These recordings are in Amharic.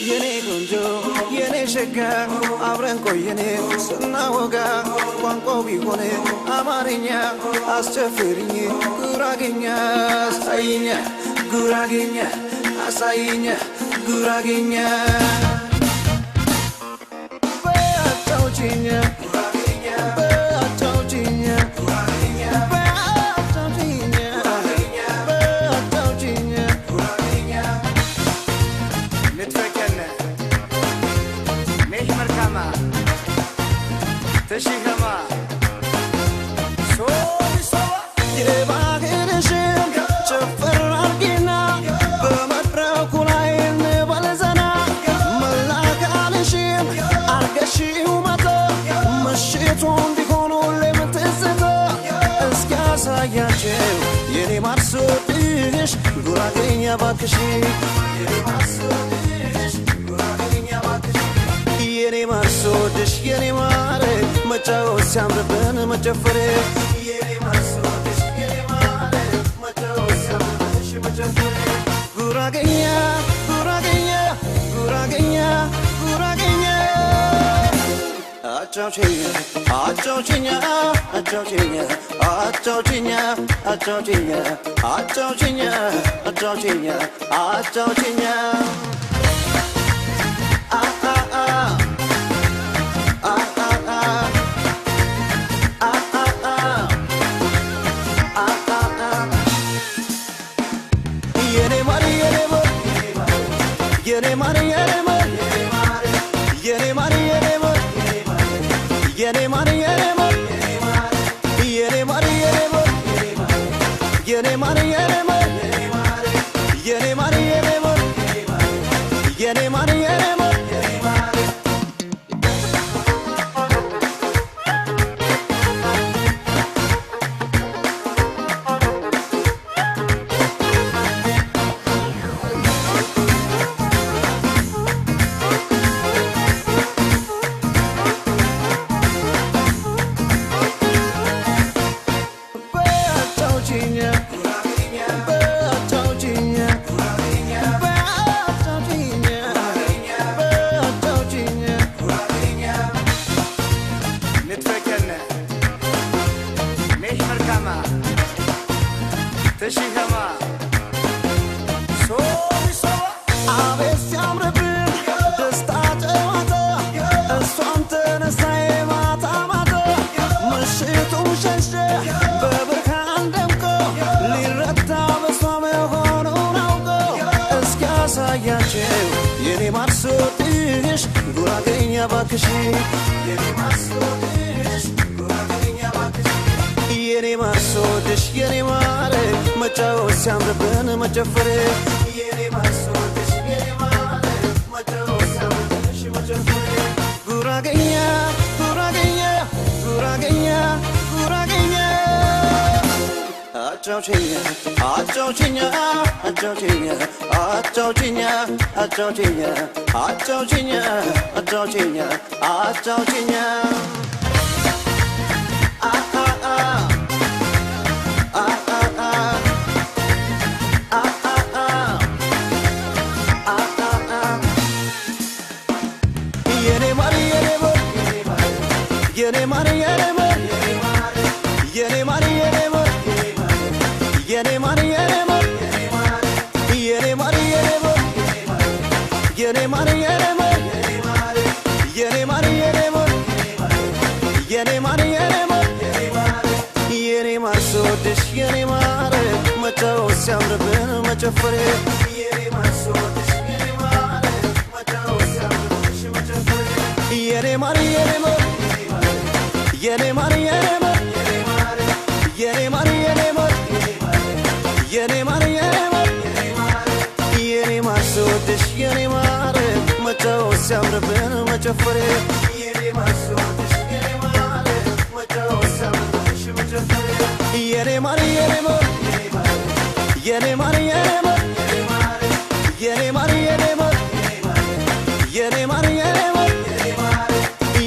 የኔ ቆንጆ የኔ ሸጋ አብረን ቆየኔ ስናወጋ ቋንቋው ቢሆን አማርኛ አስጨፍርኝ ጉራጌኛ አሳይኛ ጉራጌኛ አሳይኛ ጉራጌኛ በአጫውችኛ ጉራጌኛ በአጫውችኛ ጉራጌኛ በአጫውችኛ በአጫውችኛ ጉራጌኛ ንትፈከነ ሜሽ መርካማ ተሽኸማ ሶቢሶባ የባህርሽን ጨፍር አርጊና በመድረኩ ላይ እንበልዘና መላካልሽን አርገሽው መቶ ምሽቱን ቢሆን ሁሌም ትዝታ እስኪያሳያቸው የኔ ማርሶድሽ ጉራጌኛ ባክሽ የኔ ማርሶድሽ ጉራጌኛ ባክሽ የኔ ማርሶድሽ የኔ ማር መጫወት ሲያምርብን መጨፈር የኔ ማርሶድሽ የኔ ማር መጫወት ሲያምርብሽ መጨፈር ጉራጌኛ ጉራጌኛ ጉራጌኛ ጉራጌኛ አጫውችኛ አጫውችኛ አጫውችኛ አጫውችኛ አጫውችኛ አጫውችኛ አጫውችኛ አጫውችኛ Yene mari yene mari yene mari yene mari yene mari yene mari yene mari yene mari yene mari yene mari yene mari yene mari yene mari yene mari yene mari yene mari ተሽኸማ ሶቢሶባ አቤት ሲያምርብን ደስታ ጨዋታ እሷም ተነሳይ ማታ ማታ ምሽቱም ሸሸ በብርሃን ደምቆ ሊረታ በሷ መሆኑን አውቆ እስኪያሳያቸው የኔ ማርሶድሽ ጉራጌኛ ባክሽ የኔ ማርሶድሽ ጉራጌኛ ባክሽ የኔ ማርሶድሽ የኔ ማር መጫወት ሲያምርብን መጨፈር የኔ ማርሶድሽ የኔ ማር መጫወት ሲያምርብሽ መጨፈር ጉራጌኛ ጉራጌኛ ጉራጌኛ ጉራጌኛ አጫውችኛ አጫውችኛ አጫውችኛ አጫውችኛ አጫውችኛ አጫውችኛ አጫውችኛ አጫውችኛ Yene mari yene mari yene mari yene mari yene mari yene mari yene mari yene mari yene mari yene mari yene mari yene mari yene mari yene mari yene mari yene mari yene ማርሶድሽ የኔ ማር መጫወት ሲያምርብን መጨፈር የኔ ማርሶድሽ የኔ ማር መጫወት ሲያምርብሽ መጨፈር የኔ ማር የኔ ማር የኔ ማር የኔ ማር የኔ ማር የኔ ማር የኔ ማር የኔ ማር የኔ ማርሶድሽ የኔ ማር መጫወት ሲያምርብን መጨፈር የኔ ማርሶድሽ የኔ ማር መጫወት ሲያምርብሽ መጨፈር የኔ ማር የኔ ማር የኔ ማር የኔ ማር የኔ ማር የኔ ማር የኔ ማር የኔ ማር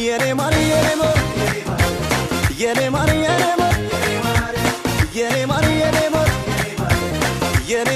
የኔ ማር የኔ ማር የኔ ማር የኔ ማር የኔ ማር የኔ ማር የኔ